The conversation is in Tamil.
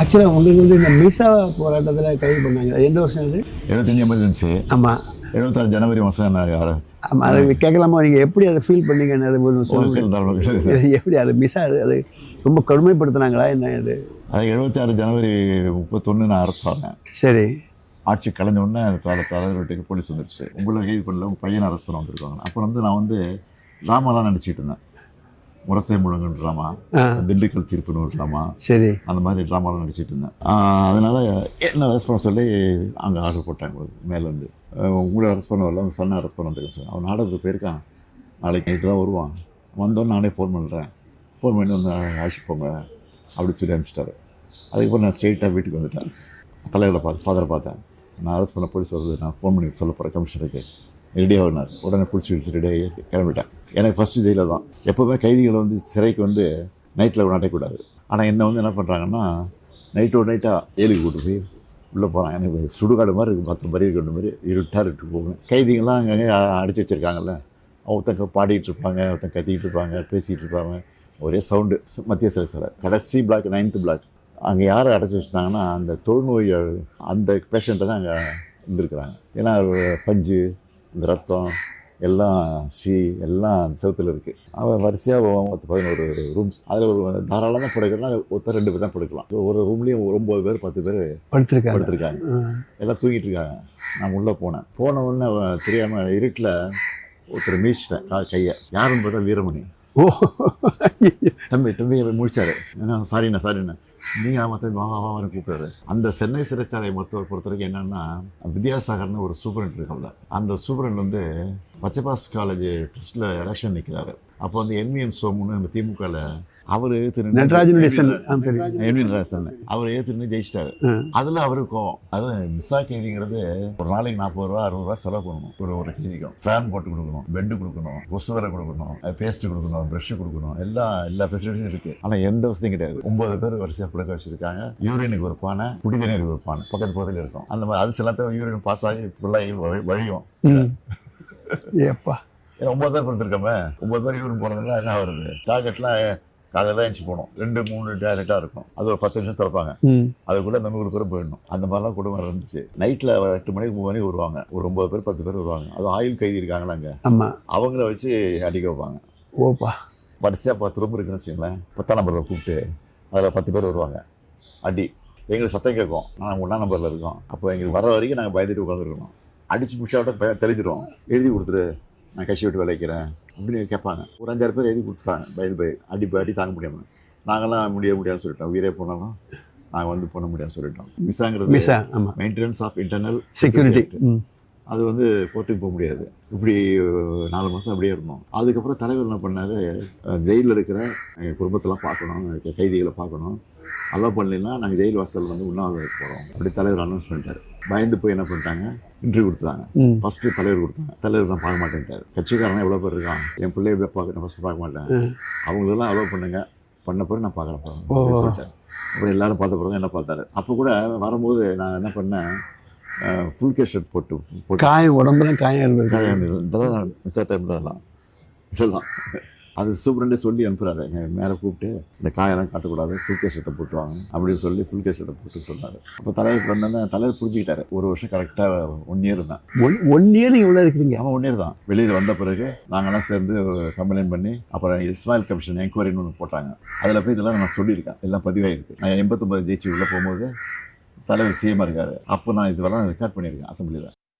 ஆக்சுவலாக உங்களுக்கு வந்து இந்த மிசா போராட்டத்தில் கைது பண்ணாங்க, அது எந்த வருஷம் அது? 75 எமர்ஜென்சி. ஆமாம் 76 ஜனவரி மாதம் நான் ஆமாம். அதை கேட்கலாமா? நீங்கள் எப்படி அதை ஃபீல் பண்ணீங்கன்னு அது ஒரு சொல்லுங்கள். எப்படி அது மிஸ் அது ரொம்ப கடுமைப்படுத்தினாங்களா என்ன இது? அது 76 ஜனவரி 31 நான் அரெஸ்ட் ஆனேன். சரி. ஆட்சி கலைஞ்ச உடனே தலைவர்கிட்ட போலீஸ் வந்துடுச்சு. உங்களை கைது பண்ணல, உங்கள் பையனை அரெஸ்ட் பண்ண வந்திருக்காங்க. அப்புறம் வந்து நான் வந்து ட்ராமாலாம் நடிச்சிட்டு இருந்தேன். முரசை முழங்குன்னு ட்ராமா, திண்டுக்கல் தீர்ப்புன்னு ஒரு ட்ராமா, சரி, அந்த மாதிரி ட்ராமாலாம் நடிச்சிட்டு இருந்தேன். அதனால் என்ன அரெஸ்ட் பண்ண சொல்லி அங்கே ஆர்டர் போட்டாங்க மேலேருந்து. உங்களை அரெஸ்ட் பண்ண வரல, உங்கள் சன்னை அரெஸ்ட் பண்ண வந்துருக்கேன் சார். அவன் நாடகத்துக்கு போயிருக்கான், நாளைக்கு நைட்டு தான் வருவான், வந்தோன்னு நானே ஃபோன் பண்ணுறேன், ஃபோன் பண்ணி வந்து அழைச்சிட்டு போங்க அப்படி சொல்லி அனுப்பிச்சிட்டாரு. அதுக்கப்புறம் நான் ஸ்ட்ரெயிட்டாக வீட்டுக்கு வந்துட்டேன். தலைவரை ஃபாதரை பார்த்தேன். நான் அரெஸ்ட் பண்ண போலீஸ் வருது, நான் ஃபோன் பண்ணி சொல்ல போகிறேன் கமிஷனருக்கு, ரெடியாக வந்தார். உடனே பிடிச்சி வச்சு ரெடியாகி கிளம்பிட்டேன். எனக்கு ஃபஸ்ட்டு ஜெயிலில் தான். எப்போவுமே கைதிகளை வந்து சிறைக்கு வந்து நைட்டில் நாட்டக்கூடாது. ஆனால் என்னை வந்து என்ன பண்ணுறாங்கன்னா, நைட்டோட நைட்டாக ஜெயிலுக்கு கூட்டு போய் உள்ளே போகிறான். எனக்கு சுடுகாடு மாதிரி இருக்குது, 10 பறி கொண்டு மாதிரி இருட்டு போவேன். கைதிகள்லாம் அங்கங்கே அடித்து வச்சுருக்காங்கல்ல, ஒருத்தங்க பாடிட்டு இருப்பாங்க, ஒருத்தங்க கத்திக்கிட்டு இருப்பாங்க, பேசிகிட்டு இருப்பாங்க, ஒரே சவுண்டு. மத்திய சிறை கடைசி பிளாக் 9th பிளாக். அங்கே யாரை அடைச்சி வச்சுட்டாங்கன்னா, அந்த தொழுநோய் அந்த பேஷண்ட்டை தான் அங்கே இருந்திருக்கிறாங்க. ஏன்னா பஞ்சு, இந்த ரத்தம் எல்லாம் எல்லாம் அந்த செவத்தில் இருக்குது. அவன் வரிசையாக 11 ரூம்ஸ். அதில் ஒரு தாராளமாக படுக்கிறனா ஒருத்தர் 2 பேர் தான் படுக்கலாம். ஒரு ரூம்லேயும் 9 பேர் 10 பேர் படுத்துருக்காங்க. எல்லாம் தூங்கிட்டு இருக்காங்க. நான் உள்ளே போன உடனே தெரியாமல் இருட்டில் ஒருத்தர் மீச்சிட்டேன் கையை. யாருன்னு பார்த்தா வீரமணி. ஓ, தம்பி முடிச்சாரு. ஏன்னா சாரிண்ணா நீங்கள் மற்ற வாவான்னு கூப்பிட்டாரு. அந்த சென்னை சிறைச்சாலை மருத்துவர் பொறுத்த வரைக்கும் என்னென்னா, வித்யாசாகர்னு ஒரு சூப்பரண்ட் இருக்காங்க. அந்த சூப்பரண்ட் வந்து பச்சைபாஸ் காலேஜ் ட்ரஸ்ட்டில் எலெக்ஷன் நிற்கிறாரு. அப்போ வந்து என்விஎன் சோமுன்னு இந்த திமுகவில் அவர் நடராஜன் அவர் ஏற்றுன்னு ஜெயிச்சிட்டாரு. அதில் அவருக்கும் அது மிஸ்ஸா கைதிங்கிறது ஒரு நாளைக்கு 40 ரூபா 60 ரூபா செலவு பண்ணணும். ஒரு கைதிக்கும் ஃபேன் போட்டு கொடுக்கணும், பெட்டு கொடுக்கணும், கொசு வரை கொடுக்கணும், பேஸ்ட்டு கொடுக்கணும், ப்ரஷ் கொடுக்கணும், எல்லா ஃபெசிலிட்டிஸும் இருக்குது. ஆனால் எந்த வசதியும் கிடையாது. 9 பேர் வரிசையாக படுக்க வச்சுருக்காங்க. யூரினுக்கு ஒரு பானை, குடிதண்ணீருக்கு ஒரு பானை பக்கத்தில் இருக்கும். அந்த மாதிரி அது சில யூரின் பாஸ் ஆகி ஃபுல்லாகி வழியும். ஏப்பா, ஏன்னா 9 பேர் படுத்துருக்கோமே, 9 பேர் யூரின் போனதுனால என்ன வருது? டார்கெட்லாம் காலையில் தான் எழுச்சி போகணும். 2-3 டாய்லெட்டாக இருக்கும். அது ஒரு 10 நிமிஷம் திறப்பாங்க. அதுக்குள்ளே அந்த 100 பேர் போயிடணும். அந்த மாதிரிலாம் குடும்பம் இருந்துச்சு. நைட்டில் 8 மணிக்கு 3 மணிக்கு வருவாங்க. ஒரு 9 பேர் 10 பேர் வருவாங்க. அது ஆயுள் கைதி இருக்காங்களா அங்கே, அவங்கள வச்சு அடிக்க வைப்பாங்க. ஓப்பா, வரிசையாக 10 ரூம் இருக்குன்னு வச்சுங்களேன். 10ஆம் நம்பரில் கூப்பிட்டு அதில் 10 பேர் வருவாங்க. அடி எங்களுக்கு சத்தம் கேட்கும். நாங்கள் 1ஆம் நம்பரில் இருக்கோம். அப்போ எங்களுக்கு வர வரைக்கும் நாங்கள் பயந்துட்டு உட்காந்துருக்கணும். அடித்து பிடிச்சாவிட்ட தெளிஞ்சிடும். எழுதி கொடுத்துரு, நான் கட்சி விட்டு விளைக்கிறேன் அப்படின்னு கேட்பாங்க. ஒரு 5-6 பேர் எழுதி கொடுத்துட்டாங்க. பயந்து அடி தாங்க முடியாமல். நாங்களாம் முடியாதுன்னு சொல்லிட்டோம். உயிரே போனாலும் நாங்கள் வந்து பண்ண முடியாதுன்னு சொல்லிட்டோம். மிஸ்ஸாங்கிறது மெயின்டெனன்ஸ் ஆஃப் இன்டர்னல் செக்யூரிட்டி. அது வந்து கோர்ட்டுக்கு போக முடியாது. இப்படி 4 மாதம் அப்படியே இருந்தோம். அதுக்கப்புறம் தலைவர் என்ன பண்ணார், ஜெயிலில் இருக்கிற எங்கள் குடும்பத்தெல்லாம் பார்க்கணும், கைதிகளை பார்க்கணும், அலோவ் பண்ணலைன்னா நாங்கள் ஜெயில் வாசல் வந்து உண்ணாவிரதம் போகிறோம் அப்படி தலைவர் அனௌன்ஸ் பண்ணிட்டார். பயந்து போய் என்ன பண்ணிட்டாங்க, இன்டர்வியூ கொடுத்தாங்க. ஃபஸ்ட்டு தலைவர் கொடுத்தாங்க. தலைவர் தான் பார்க்க மாட்டேன்ட்டார். கட்சிக்காரனா எவ்வளோ பேர் இருக்கான், என் பிள்ளைய பார்க்க ஃபஸ்ட்டு பார்க்க மாட்டேன், அவங்களெல்லாம் அலோவ் பண்ண பிறகு நான் பார்க்குறேன் சொல்லிட்டேன். அப்புறம் எல்லோரும் பார்த்த பிறகு என்ன பார்த்தாரு. அப்போ கூட வரும்போது நான் என்ன பண்ணேன், ஃபுல் கேஸ் ஷர்ட் போட்டு காயம் உடம்புல காயம் இதெல்லாம் இதெல்லாம் அது சூப்பரண்டே சொல்லி அனுப்புகிறாரு. மேலே கூப்பிட்டு இந்த காயெல்லாம் காட்டக்கூடாது, ஃபுல் கேஸ் ஷர்ட்டை போட்டுவாங்க அப்படின்னு சொல்லி ஃபுல் கேஸ் ஷர்ட்டை போட்டு சொன்னார். அப்போ தலைவருக்கு வந்தோன்னா தலைவர் புரிஞ்சுக்கிட்டாரு. 1 வருஷம் கரெக்டாக 1 இயர் தான். 1 இயர் இவ்வளோ இருக்குதுங்க. ஆமாம், 1 இயர் தான். வெளியில் வந்த பிறகு நாங்கள்லாம் சேர்ந்து கம்ப்ளைண்ட் பண்ணி அப்புறம் இஸ்மாயில் கமிஷன் என்கொயரின்னு ஒன்று போட்டாங்க. அதில் போய் இதெல்லாம் நான் சொல்லியிருக்கேன், எல்லாம் பதிவாகிருக்கு. நான் 89 ஜெயிச்சு உள்ளே போகும்போது தலைவர் சிஎம்மாக இருக்கார். அப்போ நான் இதெல்லாம் ரெக்கார்ட் பண்ணியிருக்கேன் அசம்பிளியில்.